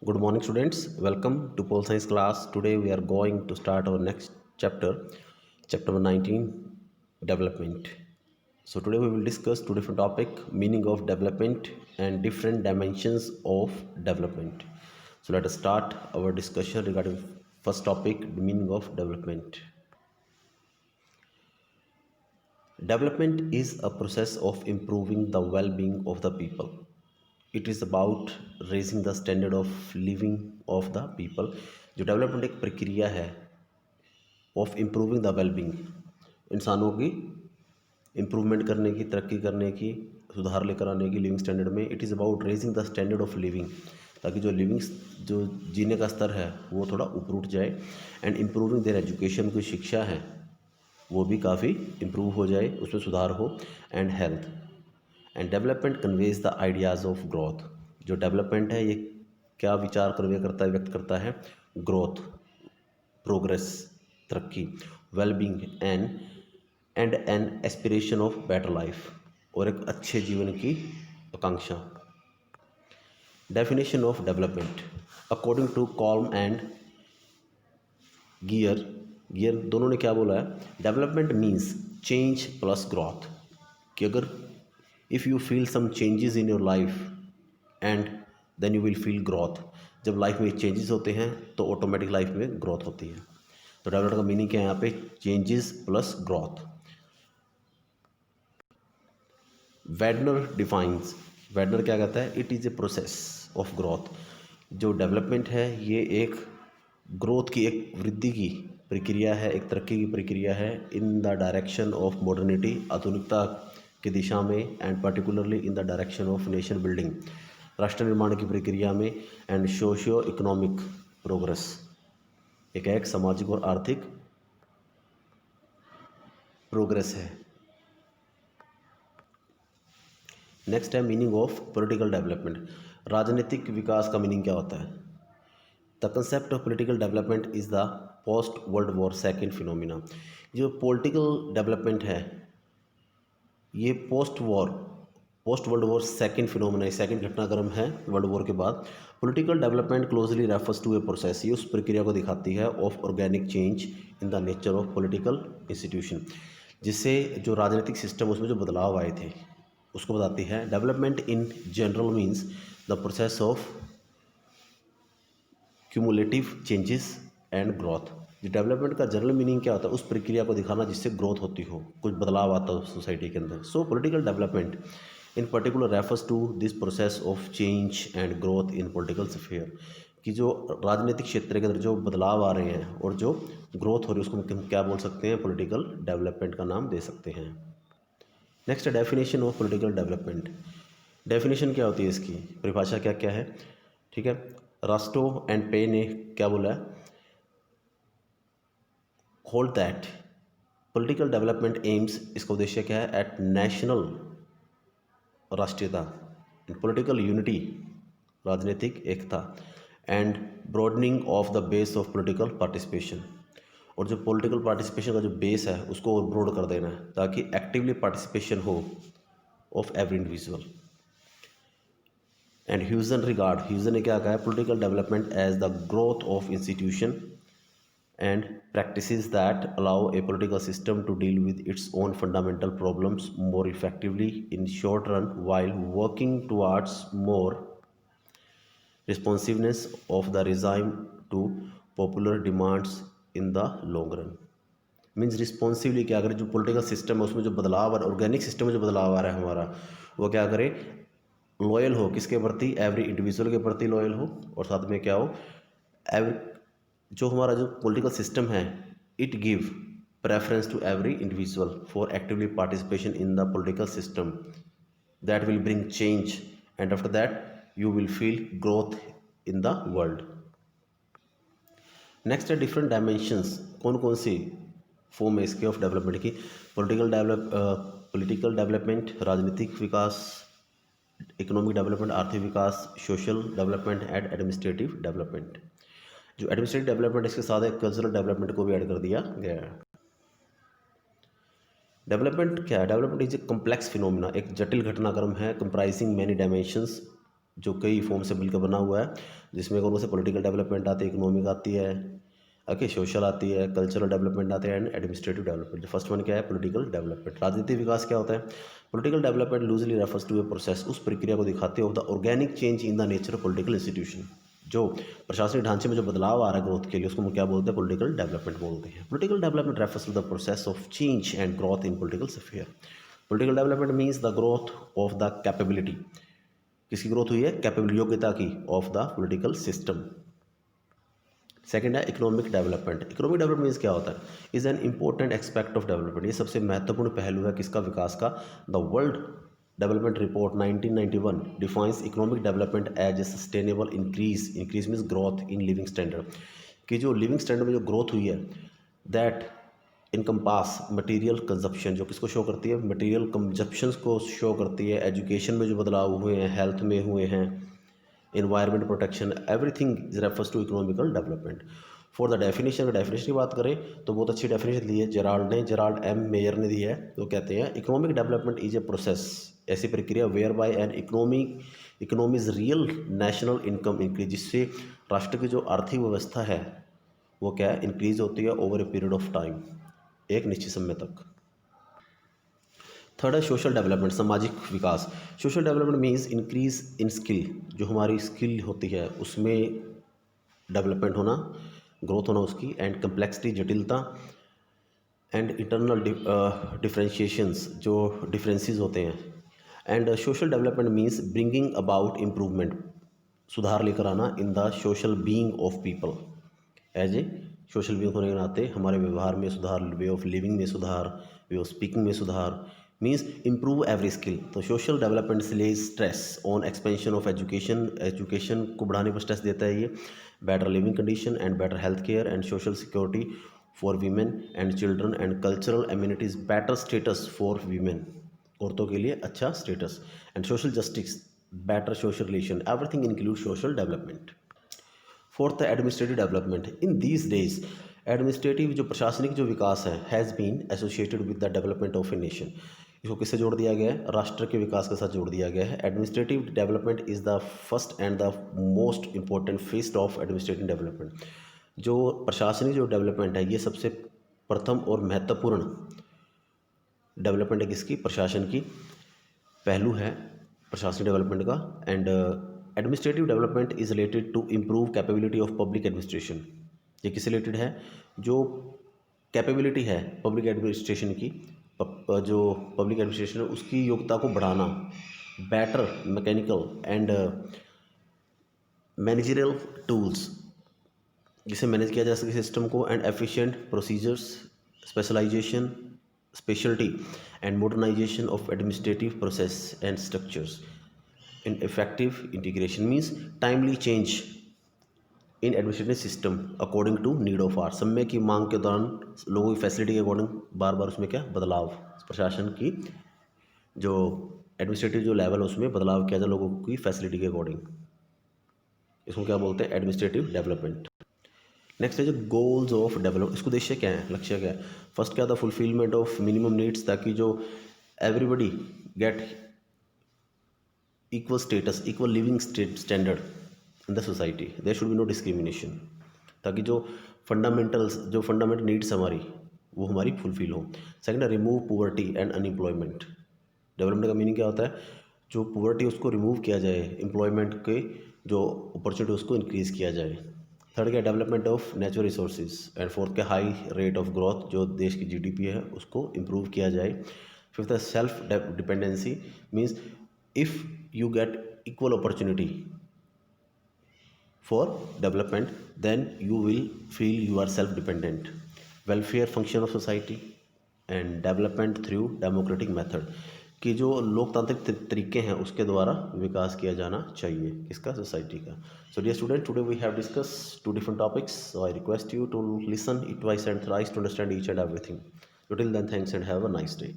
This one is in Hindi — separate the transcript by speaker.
Speaker 1: Good morning, students. Welcome to Pole Science class. Today we are going to start our next chapter, chapter number 19, development. So today we will discuss two different topics: meaning of development and different dimensions of development. So let us start our discussion regarding first topic, the meaning of development. Development is a process of improving the well-being of the people. It is about raising the standard of living of the people. जो डेवलपमेंट एक प्रक्रिया है ऑफ इम्प्रूविंग द वेलबींग, इंसानों की इम्प्रूवमेंट करने की, तरक्की करने की, सुधार लेकर आने की लिविंग स्टैंडर्ड में. It is about raising the standard of living, ताकि जो जीने का स्तर है वो थोड़ा ऊपर उठ जाए. एंड इम्प्रूविंग देयर एजुकेशन, की शिक्षा है वो भी काफ़ी इम्प्रूव हो जाए, उसमें सुधार हो. And health. And development conveys the ideas of growth. जो डेवलपमेंट है ये क्या विचार कन्वे करता है, व्यक्त करता है? ग्रोथ, प्रोग्रेस, तरक्की, wellbeing and an aspiration of better life, और एक अच्छे जीवन की आकांक्षा. Definition of development according to Colm and Gear दोनों ने क्या बोला है? Development means change plus growth. कि अगर if you feel some changes in your life and then you will feel growth. जब लाइफ में चेंजेस होते हैं तो ऑटोमेटिक लाइफ में ग्रोथ होती है. तो डेवलपमेंट का मीनिंग क्या है यहाँ पे? Changes plus growth. वेडनर क्या कहता है? It is a process of growth. जो डेवलपमेंट है ये एक ग्रोथ की, एक वृद्धि की प्रक्रिया है, एक तरक्की की प्रक्रिया है. In the direction of modernity, आधुनिकता की दिशा में. And particularly in the direction of nation building, राष्ट्र निर्माण की प्रक्रिया में. एंड सोशियो इकोनॉमिक प्रोग्रेस, एक सामाजिक और आर्थिक प्रोग्रेस है. नेक्स्ट है मीनिंग ऑफ पॉलिटिकल डेवलपमेंट. राजनीतिक विकास का मीनिंग क्या होता है? The concept of political development is the post world war second phenomena. जो पॉलिटिकल डेवलपमेंट है ये post world war second phenomena, second घटनाक्रम है वर्ल्ड वॉर के बाद. Political development closely refers to a process, ये उस प्रक्रिया को दिखाती है of organic change in the nature of political institution, जिससे जो राजनीतिक सिस्टम उसमें जो बदलाव आए थे उसको बताती है. Development in general means the process of cumulative changes and growth. Development का जनरल मीनिंग क्या होता है? उस प्रक्रिया को दिखाना जिससे ग्रोथ होती हो, कुछ बदलाव आता हो सोसाइटी के अंदर. So political development in particular refers to this process of change and growth in political sphere, कि जो राजनीतिक क्षेत्र के अंदर जो बदलाव आ रहे हैं और जो ग्रोथ हो रही है उसको हम क्या बोल सकते हैं? पॉलिटिकल डेवलपमेंट का नाम दे सकते हैं. नेक्स्ट है definition of political development. Definition क्या होती है इसकी? परिभाषा क्या क्या है? ठीक है, रास्टो एंड पे ने क्या बोला है? Hold that political development aims, इसका उद्देश्य क्या है? एट नेशनल, राष्ट्रीयता, एंड पॉलिटिकल यूनिटी, राजनीतिक एकता, and broadening of the base of political participation, और जो पॉलिटिकल पार्टिसिपेशन का जो बेस है उसको और ब्रॉड कर देना है ताकि एक्टिवली पार्टिसिपेशन हो ऑफ एवरी इंडिविजुअल. एंड ह्यूजन ने क्या कहा है? Political development as the growth of institution and practices that allow a political system to deal with its own fundamental problems more effectively in short run while working towards more responsiveness of the regime to popular demands in the long run. Means responsively क्या करें? जो पॉलिटिकल सिस्टम है उसमें जो बदलाव आ रहा है, ऑर्गेनिक सिस्टम में जो बदलाव आ रहा है हमारा, वो क्या करे? लॉयल हो. किसके प्रति? एवरी इंडिविजुअल के प्रति लॉयल हो. और साथ में क्या हो? एवरी, जो हमारा जो पॉलिटिकल सिस्टम है, it give preference to every individual for actively participation in the political system that will bring change and after that you will feel growth in the world. Next है डिफरेंट डायमेंशंस. कौन कौन सी फॉर्म है इसके ऑफ डेवलपमेंट की? पॉलिटिकल डेवलपमेंट, राजनीतिक विकास, इकोनॉमिक डेवलपमेंट, आर्थिक विकास, social development and administrative development. जो एडमिनिस्ट्रेटिव डेवलपमेंट इसके साथ एक कल्चरल डेवलपमेंट को भी ऐड कर दिया गया है. डेवलपमेंट क्या है? Development is a complex phenomena, एक जटिल घटनाक्रम है, कंप्राइजिंग मैनी डायमेंशंस, जो कई फॉर्म से मिलकर बना हुआ है, जिसमें कौन से पॉलिटिकल डेवलपमेंट आती है, इकोनॉमिक आती है, ओके, सोशल आती है, कल्चरल डेवलपमेंट आते हैं and administrative development. First one क्या है? Political development. राजनीतिक विकास क्या होता है? Political development loosely refers to a process, उस प्रक्रिया को दिखाते हैं of the organic change in the nature of political institution. जो प्रशासनिक ढांचे में जो बदलाव आ रहा है ग्रोथ के लिए, उसको हम क्या बोलते हैं? पॉलिटिकल डेवलपमेंट बोलते हैं। Political development refers to the process of change and growth in political sphere. Political development means the growth of the capability. किसकी ग्रोथ हुई है? कैपेबिलिटी, योग्यता की, of the political system. Second है economic development. Economic development means क्या होता है? Is an important aspect of development, ये सबसे महत्वपूर्ण पहलू है किसका? विकास का। The world development report 1991 defines economic development as A sustainable increase, increase means growth in living standard, कि जो लिविंग स्टैंडर्ड में जो ग्रोथ हुई है, दैट इनकम्पास मटेरियल कंजप्शन, जो किसको शो करती है? मटेरियल कंजप्शंस को शो करती है। एजुकेशन में जो बदलाव हुए हैं, हेल्थ में हुए हैं, environment protection, everything refers to economical development. For the definition, अगर डेफिनेशन की बात करें तो बहुत अच्छी डेफिनेशन दी है जेराल्ड एम मेयर ने दी है। तो कहते हैं economic development is a process, ऐसी प्रक्रिया whereby an economy's real national income increase, जिससे राष्ट्र की जो आर्थिक व्यवस्था है वो क्या है? इंक्रीज होती है over a period of time, एक निश्चित समय तक। थर्ड है सोशल डेवलपमेंट, सामाजिक विकास। Social development means increase in skill, जो हमारी स्किल होती है उसमें डेवलपमेंट होना, ग्रोथ होना उसकी, एंड कम्प्लेक्सिटी, जटिलता, एंड इंटरनल डिफ्रेंशिएशंस, जो डिफरेंसेस होते हैं। And social development means bringing about improvement, सुधार लेकर आना in the social being of people. As a social being होने के नाते हमारे व्यवहार में सुधार, वे ऑफ लिविंग में सुधार, वे ऑफ स्पीकिंग में सुधार, मीन्स इम्प्रूव एवरी स्किल। तो सोशल डेवलपमेंट से ले stress on expansion of education, education को बढ़ाने पर स्ट्रेस देता है ये। Better living condition and better health care and social security for women and children and cultural amenities, better status for women, औरतों के लिए अच्छा status, and social justice, better social relation, everything include social development. Fourth है administrative development. In these days administrative, जो प्रशासनिक जो विकास है, has been associated with the development of a nation. इसको किससे जोड़ दिया गया है? राष्ट्र के विकास के साथ जोड़ दिया गया है। Administrative development is the first and the most important phase of administrative development. जो प्रशासनिक जो डेवलपमेंट है, ये सबसे प्रथम और महत्वपूर्ण डेवलपमेंट है किसकी? प्रशासन की पहलू है प्रशासनिक डेवलपमेंट का। And administrative development is related to improve capability of public administration. ये किससे रिलेटेड है? जो कैपेबिलिटी है पब्लिक एडमिनिस्ट्रेशन की, जो पब्लिक एडमिनिस्ट्रेशन है उसकी योग्यता को बढ़ाना, better mechanical and managerial tools, जिसे मैनेज किया जा सके सिस्टम को, and efficient procedures, specialization, speciality and modernization of administrative process and structures in effective integration, means timely change in administrative system according to need of our, समय की मांग के दौरान लोगों की फैसिलिटी के अकॉर्डिंग बार बार उसमें क्या बदलाव, प्रशासन की जो एडमिनिस्ट्रेटिव जो लेवल है उसमें बदलाव किया जाए लोगों की फैसिलिटी के अकॉर्डिंग। इसको क्या बोलते हैं? Administrative development. नेक्स्ट है जो गोल्स ऑफ डेवलप, इसको उद्देश्य क्या है, लक्ष्य क्या है? फर्स्ट क्या था? फुलफिलमेंट ऑफ मिनिमम नीड्स, ताकि जो everybody get equal status, equal living standard in the society, there should be no discrimination, ताकि जो फंडामेंटल नीड्स हमारी वो हमारी फुलफिल हो। सेकंड है remove poverty and unemployment. Development का मीनिंग क्या होता है? जो पुअर्टी उसको रिमूव किया जाए, एम्प्लॉयमेंट के जो अपॉर्चुनिटी उसको इंक्रीज़ किया जाए। थर्ड क्या? Development of natural resources. And fourth क्या? हाई रेट ऑफ ग्रोथ, जो देश की जीडीपी है उसको इम्प्रूव किया जाए। फिफ्थ है self dependency, means if you get equal opportunity for development, then you will feel you are self dependent. Welfare function of society and development through democratic method, कि जो लोकतांत्रिक तरीके हैं उसके द्वारा विकास किया जाना चाहिए किसका? सोसाइटी का। So dear student, today we have discuss 2 different topics, so I request you to listen it twice and thrice to understand each and everything. Till then, thanks and have a nice day.